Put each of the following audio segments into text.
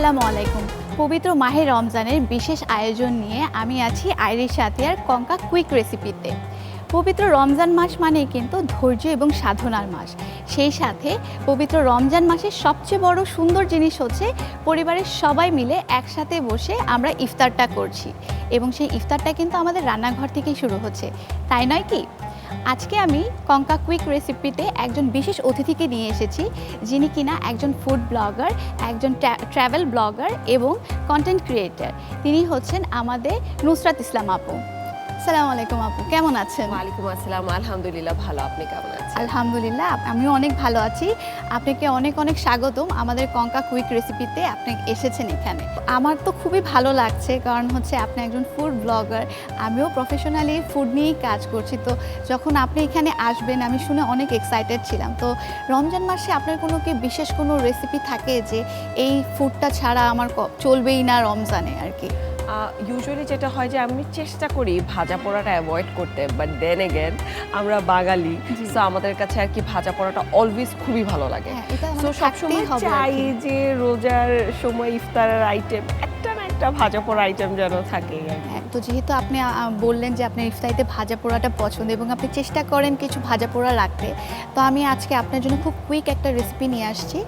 আসসালামু আলাইকুম। পবিত্র মাহে রমজানের বিশেষ আয়োজন নিয়ে আমি আছি আইরিশ আতিয়ার কঙ্কা কুইক রেসিপিতে। পবিত্র রমজান মাস মানেই কিন্তু ধৈর্য এবং সাধনার মাস। সেই সাথে পবিত্র রমজান মাসের সবচেয়ে বড় সুন্দর জিনিস হচ্ছে পরিবারের সবাই মিলে একসাথে বসে আমরা ইফতারটা করছি এবং সেই ইফতারটা কিন্তু আমাদের রান্নাঘর থেকেই শুরু হচ্ছে, তাই নয় কি? আজকে আমি কঙ্কা কুইক রেসিপিতে একজন বিশেষ অতিথিকে নিয়ে এসেছি, যিনি কিনা একজন ফুড ব্লগার, একজন ট্রাভেল ব্লগার এবং কন্টেন্ট ক্রিয়েটর। তিনি হচ্ছেন আমাদের নুসরাত ইসলাম আপু। আসসালামু আলাইকুম আপু, কেমন আছেন? ওয়ালাইকুম আসসালাম, আলহামদুলিল্লাহ ভালো। আপনি কেমন আছেন? আলহামদুলিল্লাহ, আমিও অনেক ভালো আছি। আপনাকে অনেক অনেক স্বাগতম আমাদের কঙ্কা কুইক রেসিপিতে। আপনি এসেছেন এখানে, আমার তো খুবই ভালো লাগছে, কারণ হচ্ছে আপনি একজন ফুড ব্লগার, আমিও প্রফেশনালি ফুড নিয়েই কাজ করছি। তো যখন আপনি এখানে আসবেন আমি শুনে অনেক এক্সাইটেড ছিলাম। তো রমজান মাসে আপনার কোনো কি বিশেষ কোনো রেসিপি থাকে যে এই ফুডটা ছাড়া আমার চলবেই না রমজানে আর কি? ইউজুয়ালি যেটা হয় যে আমি চেষ্টা করি ভাজা পোড়াটা অ্যাভয়েড করতে, বাট দেন এগেন আমরা বাঙালি, সো আমাদের কাছে আর কি ভাজা পোড়াটা অলওয়েজ খুবই ভালো লাগে। সো সবসময় চাই যে রোজার সময় ইফতারের আইটেম একটা না একটা ভাজা পোড়া আইটেম যেন থাকে। তো যেহেতু আপনি বললেন যে আপনার ইফতারিতে ভাজা পোড়াটা পছন্দ এবং আপনি চেষ্টা করেন কিছু ভাজা পোড়া রাখতে, তো আমি আজকে আপনার জন্য খুব কুইক একটা রেসিপি নিয়ে আসছি।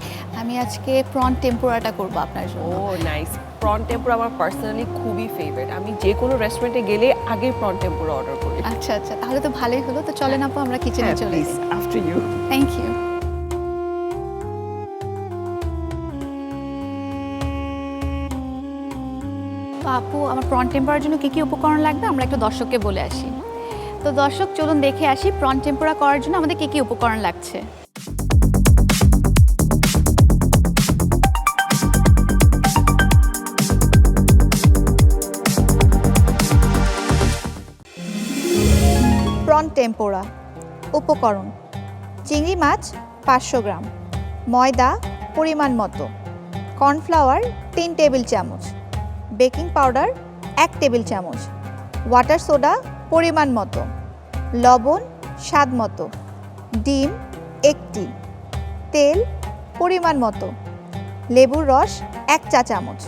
আমি আজকে প্রন টেম্পুরাটা করব আপনার জন্য। ও নাইস। প্রন টেম্পুরা আমার পার্সোনালি খুবই ফেভারিট। আমি যে কোনো রেস্টুরেন্টে গেলে আগে প্রন টেম্পুরা অর্ডার করি। আচ্ছা আচ্ছা, তাহলে তো ভালোই হলো। তো চলেন আপু আমরা কিচেনে চলে যাই। After you. Thank you. তো আপু, আমার প্রন টেম্পুরার জন্য কী কী উপকরণ লাগবে আমরা একটু দর্শককে বলে আসি। তো দর্শক চলুন দেখে আসি প্রন টেম্পুরা করার জন্য আমাদের কী কী উপকরণ লাগছে। প্রন টেম্পোরা উপকরণ: চিংড়ি মাছ 500 গ্রাম, ময়দা পরিমাণ মতো, কর্নফ্লাওয়ার 3 টেবিল চামচ, বেকিং পাউডার 1 টেবিল চামচ, ওয়াটার সোডা পরিমাণ মতো, লবণ স্বাদ মতো, ডিম 1টি, তেল পরিমাণ মতো, লেবুর রস 1 চা চামচ।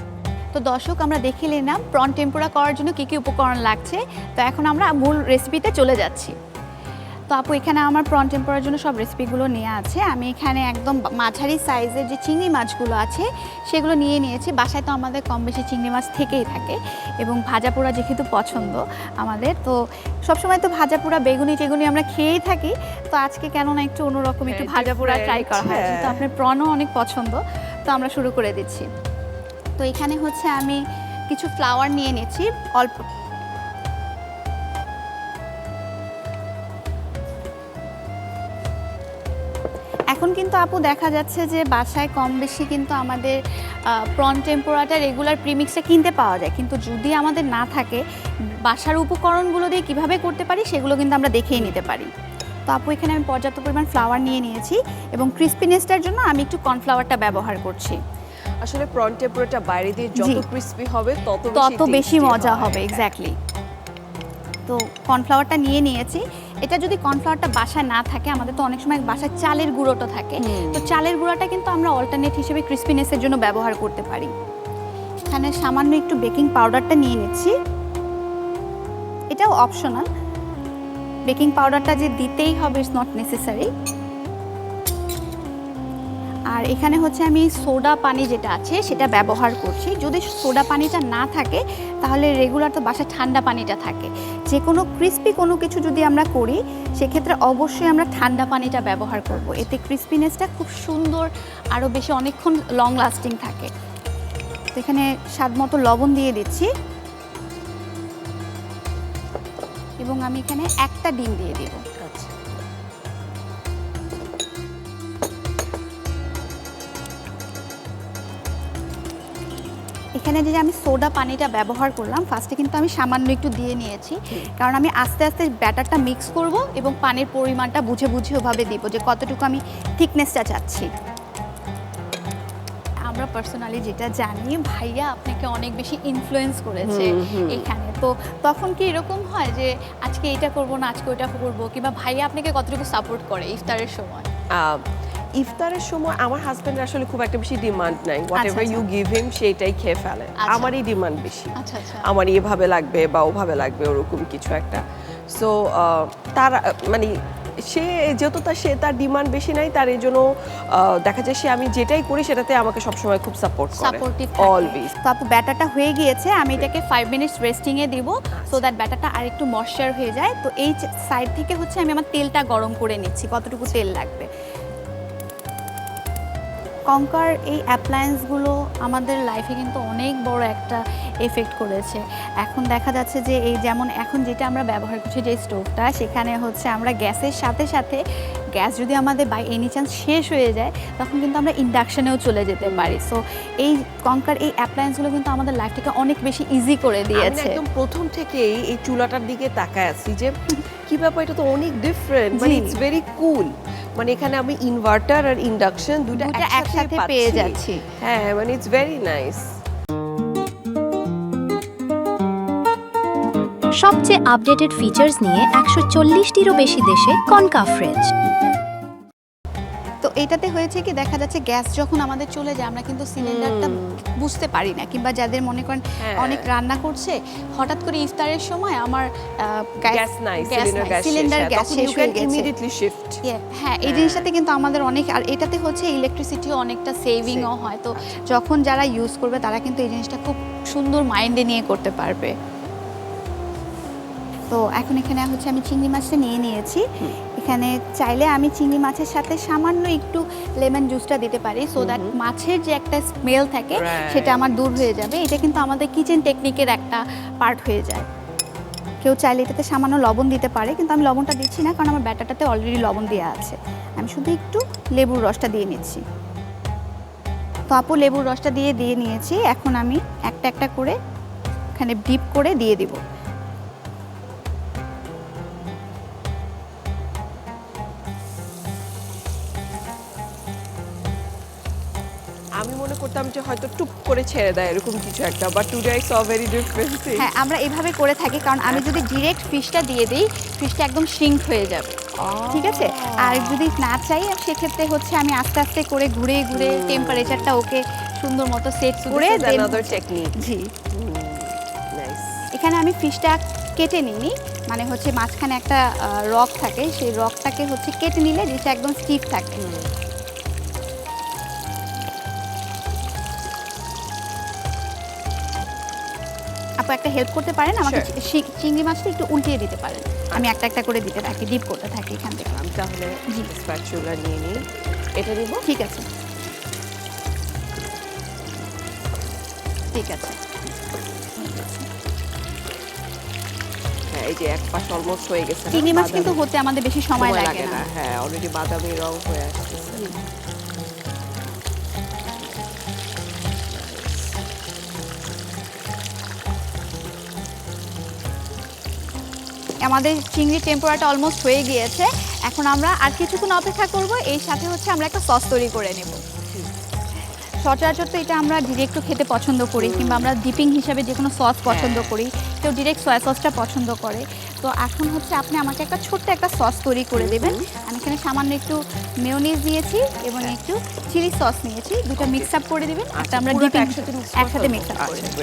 তো দর্শক, আমরা দেখে নিলাম প্রন টেম্পুরা করার জন্য কী কী উপকরণ লাগছে। তো এখন আমরা মূল রেসিপিতে চলে যাচ্ছি। তো আপু, এখানে আমার প্রন টেম্পুরার জন্য সব রেসিপিগুলো নেওয়া আছে। আমি এখানে একদম মাঝারি সাইজের যে চিংড়ি মাছগুলো আছে সেগুলো নিয়ে নিয়েছি। বাসায় তো আমাদের কম বেশি চিংড়ি মাছ থেকেই থাকে এবং ভাজা পোড়া যেহেতু পছন্দ আমাদের, তো সবসময় তো ভাজা পোড়া বেগুনি টেগুনি আমরা খেয়েই থাকি। তো আজকে কেননা একটু অন্যরকম একটু ভাজা পোড়া ট্রাই করা হয়, তো আপনার প্রনও অনেক পছন্দ। তো আমরা শুরু করে দিচ্ছি। তো এখানে হচ্ছে আমি কিছু ফ্লাওয়ার নিয়ে নিয়েছি অল্প। এখন কিন্তু আপু দেখা যাচ্ছে যে বাসায় কম বেশি কিন্তু আমাদের প্রন টেম্পুরাটা রেগুলার প্রিমিক্সটা কিনতে পাওয়া যায়, কিন্তু যদি আমাদের না থাকে বাসার উপকরণগুলো দিয়ে কিভাবে করতে পারি সেগুলো কিন্তু আমরা দেখেই নিতে পারি। তো আপু, এখানে আমি পর্যাপ্ত পরিমাণ ফ্লাওয়ার নিয়ে নিয়েছি এবং ক্রিস্পিনেসটার জন্য আমি একটু কর্নফ্লাওয়ারটা ব্যবহার করছি। আসলে প্রন টেম্পুরাটা বাইরে দিয়ে যত ক্রিস্পি হবে তত বেশি মজা হবে। এক্স্যাক্টলি। তো কর্নফ্লাওয়ারটা নিয়ে নিয়েছি। এটা যদি কর্নফ্লাওয়ারটা বাসায় না থাকে, আমাদের তো অনেক সময় বাসায় চালের গুঁড়োটা থাকে, তো চালের গুঁড়োটা কিন্তু আমরা অল্টারনেট হিসেবে ক্রিস্পিনেসের জন্য ব্যবহার করতে পারি। এখানে সামান্য একটু বেকিং পাউডারটা নিয়ে নিচ্ছি, এটাও অপশনাল। বেকিং পাউডারটা যে দিতেই হবে ইটস নট নেসেসারি। আর এখানে হচ্ছে আমি সোডা পানি যেটা আছে সেটা ব্যবহার করছি। যদি সোডা পানিটা না থাকে তাহলে রেগুলার তো বাসায় ঠান্ডা পানিটা থাকে। যে কোনো ক্রিস্পি কোনো কিছু যদি আমরা করি সেক্ষেত্রে অবশ্যই আমরা ঠান্ডা পানিটা ব্যবহার করব, এতে ক্রিস্পিনেসটা খুব সুন্দর আরও বেশি অনেকক্ষণ লং লাস্টিং থাকে। তো এখানে স্বাদ মতো লবণ দিয়ে দিচ্ছি এবং আমি এখানে একটা ডিম দিয়ে দেব। এখানে যে আমি সোডা পানিটা ব্যবহার করলাম ফার্স্টে কিন্তু আমি সামান্য একটু দিয়ে নিয়েছি, কারণ আমি আস্তে আস্তে ব্যাটারটা মিক্স করব এবং পানির পরিমাণটা বুঝে বুঝে ওভাবে দিব যে কতটুকু আমি থিকনেসটা চাচ্ছি। আমরা পার্সোনালি যেটা জানি, ভাইয়া আপনাকে অনেক বেশি ইনফ্লুয়েন্স করেছে এখানে, তো তখন কি এরকম হয় যে আজকে এটা করব না আজকে ওটা করব, কিংবা ভাইয়া আপনাকে কতটুকু সাপোর্ট করে ইফতারের সময়? ইফতারের সময় আমার হাজবেন্ডের আসলে খুব একটা বেশি ডিমান্ড নাই, হোয়াট এভার আচ্ছা। ইউ গিভ হিম সেইটাই খেয়ে ফেলে। আচ্ছা। আমারই ডিমান্ড বেশি, আচ্ছা আচ্ছা। আমার এভাবে লাগবে বা ওভাবে লাগবে ওরকম কিছু একটা। সো তার মানে সে যেহেতু তার ডিমান্ড বেশি নাই, তার এই জন্য দেখা যায় সে আমি যেটাই করি সেটাতে আমাকে সবসময় খুব সাপোর্ট করে, সাপোর্টিভ অলওয়েজ। তো আপু ব্যাটারটা হয়ে গিয়েছে, আমি এটাকে 5 মিনিটস রেস্টিং এ দিব সো দ্যাট ব্যাটারটা আরেকটু ময়েশ্চার হয়ে যায়। তো এই সাইড থেকে হচ্ছে আমি আমার তেলটা গরম করে নিচ্ছি, কতটুকু তেল লাগবে। কঙ্কার এই অ্যাপ্লায়েন্সগুলো আমাদের লাইফে কিন্তু অনেক বড় একটা এফেক্ট করেছে। এখন দেখা যাচ্ছে যে এই যেমন এখন যেটা আমরা ব্যবহার করছি যে স্টোভটা, সেখানে হচ্ছে আমরা গ্যাসের সাথে সাথে গ্যাস যদি আমাদের বাই এনি চান্স শেষ হয়ে যায় তখন কিন্তু আমরা ইন্ডাকশনেও চলে যেতে পারি। সো এই কঙ্কার এই অ্যাপ্লায়েন্সগুলো কিন্তু আমাদের লাইফটাকে অনেক বেশি ইজি করে আমি দিয়েছে। একদম প্রথম থেকেই এই চুলাটার দিকে তাকায় আছি যে কি ব্যাপার, এটা তো অনেক ডিফারেন্ট, মানে জি। ইটস ভেরি কুল। মানে এখানে আমি ইনভার্টার আর ইন্ডাকশন দুটো দুটো একসাথে একসাথে পাচ্ছি। পেয়ে যাচ্ছি। হ্যাঁ, মানে ইটস ভেরি নাইস। সবচেয়ে আপডেটেড ফিচার্স নিয়ে 140টিরও বেশি দেশে কনকা ফ্রিজ। তো এটাতে হয়েছে কি, দেখা যাচ্ছে গ্যাস যখন আমাদের চলে যায় আমরা কিন্তু সিলিন্ডারটা বুঝতে পারি না, কিংবা যাদের মনে করেন হ্যাঁ। অনেক রান্না করছে হঠাৎ করে ইফতারের সময় আমার গ্যাস নাই, সিলিন্ডার গ্যাস শেষ হয়ে গেছে, ইমিডিয়েটলি শিফট। হ্যাঁ এই জিনিসটাতে কিন্তু আমাদের অনেক, আর এটাতে হচ্ছে ইলেকট্রিসিটিও অনেকটা সেভিংও হয়। তো যখন যারা ইউজ করবে তারা কিন্তু এই জিনিসটা খুব সুন্দর মাইন্ডে নিয়ে করতে পারবে। তো এখন এখানে হচ্ছে আমি চিংড়ি মাছটা নিয়ে নিয়েছি। এখানে চাইলে আমি চিংড়ি মাছের সাথে সামান্য একটু লেমন জুসটা দিতে পারি সো দ্যাট মাছের যে একটা স্মেল থাকে সেটা আমার দূর হয়ে যাবে। এটা কিন্তু আমাদের কিচেন টেকনিকের একটা পার্ট হয়ে যায়। কেউ চাইলে এটাতে সামান্য লবণ দিতে পারে, কিন্তু আমি লবণটা দিচ্ছি না কারণ আমার ব্যাটারটাতে অলরেডি লবণ দেওয়া আছে। আমি শুধু একটু লেবুর রসটা দিয়ে নিচ্ছি। তো আপু লেবুর রসটা দিয়ে নিয়েছি। এখন আমি একটা একটা করে এখানে ডিপ করে দিয়ে দিব। আমি মনে করতাম যে হয়তো টুপ করে ছেড়ে দেয় এরকম কিছু একটা, but today I saw very different thing. হ্যাঁ আমরা এভাবে করে থাকি, কারণ আমি যদি ডিরেক্ট ফিশটা দিয়ে দিই ফিশটা একদম শিঙ্ক হয়ে যাবে, ঠিক আছে। আর যদি না চাই সেক্ষেত্রে হচ্ছে আমি আস্তে আস্তে করে ঘুরে ঘুরে টেম্পারেচারটা ওকে সুন্দর মতো সেট করে another technique. জি। নাইস। এখানে আমি ফিশটা কেটে নিইনি, মানে হচ্ছে মাঝখানে একটা রক থাকে, সেই রকটাকে হচ্ছে কেটে নিলে যেটা একদম স্টিফ থাকে। আপু একটা হেল্প করতে পারেন আমাকে, চিংড়ি মাছটা একটু উল্টিয়ে দিতে পারেন, আমি একটা একটা করে দিতে থাকি, ডিপ করতে থাকি এখান থেকে। আমি তাহলে স্প্যাচুলা নিয়ে নিই, এটা দিব। ঠিক আছে ঠিক আছে। হ্যাঁ, এই যে এক পাশ অলমোস্ট হয়ে গেছে। চিংড়ি মাছ কিন্তু হতে আমাদের বেশি সময় লাগে না। হ্যাঁ, অলরেডি বাদামি রং হয়ে আসছে। আমাদের চিংড়ি টেম্পোরাটা অলমোস্ট হয়ে গিয়েছে। এখন আমরা আর কিছুক্ষণ অপেক্ষা করব, এই সাথে হচ্ছে আমরা একটা সস তৈরি করে নেব। সচরাচর তো এটা আমরা ডিরেক্টও খেতে পছন্দ করি, কিংবা আমরা ডিপিং হিসাবে যে কোনো সস পছন্দ করি, কেউ ডিরেক্ট সয়া সসটা পছন্দ করে। তো এখন হচ্ছে আপনি আমাকে একটা ছোট্ট একটা সস তৈরি করে দেবেন। আমি এখানে সামান্য একটু মেয়োনিজ নিয়েছি এবং একটু চিলি সস নিয়েছি, দুটো মিক্স আপ করে দিবেন। একটা আমরা ডিপিং একসাথে মিক্স আপ করে দেব।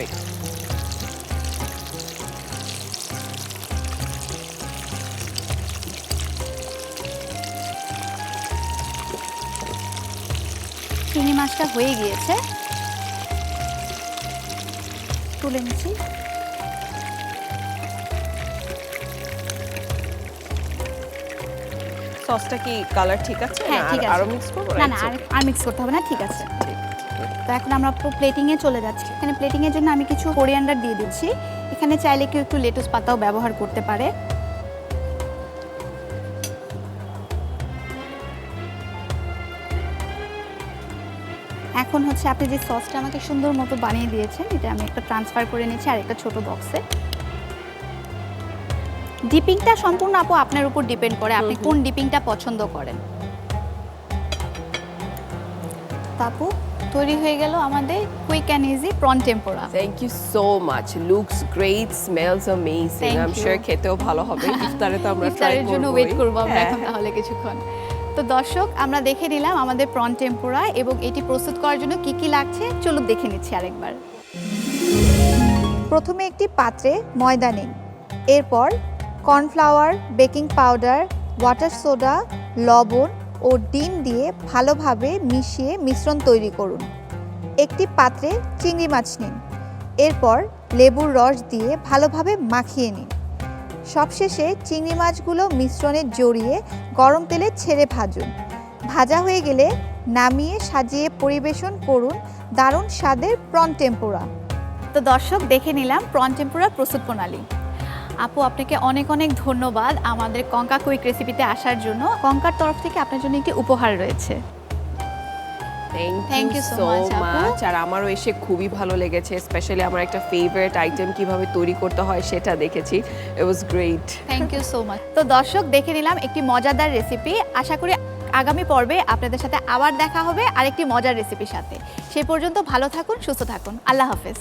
চিংড়ি মাছটা হয়ে গিয়েছে, তুলে নিচ্ছি। সসটা কি কালার ঠিক আছে? হ্যাঁ ঠিক আছে। আরো মিক্স করব? না না আর মিক্স করতে হবে না, ঠিক আছে। তো এখন আমরা প্লেটিংয়ে চলে যাচ্ছি। এখানে প্লেটিংয়ের জন্য আমি কিছু কোরিয়ান্ডার দিয়ে দিচ্ছি। এখানে চাইলে কেউ একটু লেটুস পাতাও ব্যবহার করতে পারে। এখন হচ্ছে আপনি যে সসটা আমাকে সুন্দর মতো বানিয়ে দিয়েছেন, এটা আমি একটা ট্রান্সফার করে নিচ্ছি আর একটা ছোট বক্সে। ডিপিংটা সম্পূর্ণ আপু আপনার উপর ডিপেন্ড করে, আপনি কোন ডিপিংটা পছন্দ করেন। আপু তৈরি হয়ে গেল আমাদের quick and easy prawn tempura. Thank you so much, looks great, smells amazing. I am sure খেতেও ভালো হবে। ইফতারে তো আমরা ট্রাই ইফতারের করব। জন্য ওয়েট করব আমরা এখন তাহলে কিছুক্ষণ। তো দর্শক, আমরা দেখে নিলাম আমাদের প্রন টেম্পুরা এবং এটি প্রস্তুত করার জন্য কি কি লাগছে, চলুন দেখে নিচ্ছি আরেকবার। প্রথমে একটি পাত্রে ময়দা নিন, এরপর cornflour, baking powder, water soda, লবণ ও ডিম দিয়ে ভালোভাবে মিশিয়ে মিশ্রণ তৈরি করুন। একটি পাত্রে চিংড়ি মাছ নিন, এরপর লেবুর রস দিয়ে ভালোভাবে মাখিয়ে নিন। সবশেষে চিংড়ি মাছগুলো মিশ্রণে জড়িয়ে গরম তেলে ছেড়ে ভাজুন। ভাজা হয়ে গেলে নামিয়ে সাজিয়ে পরিবেশন করুন দারুণ স্বাদের প্রন টেম্পুরা। তো দর্শক, দেখে নিলাম প্রন টেম্পুরা প্রস্তুত প্রণালী। আপু, আপনাকে অনেক অনেক ধন্যবাদ আমাদের কঙ্কা কুইক রেসিপিতে আসার জন্য। কঙ্কার তরফ থেকে আপনার জন্য একটি উপহার রয়েছে। Thank you so much. আর আমারও এসে খুবই ভালো লেগেছে, স্পেশালি আমার একটা ফেভারিট আইটেম কিভাবে তৈরি করতে হয় সেটা দেখেছি। It was great. Thank you so much. তো দর্শক, দেখে নিলাম একটি মজাদার রেসিপি। আশা করি আগামী পর্বে আপনাদের সাথে আবার দেখা হবে আরেকটি মজার রেসিপির সাথে। সেই পর্যন্ত ভালো থাকুন, সুস্থ থাকুন। আল্লাহ হাফেজ।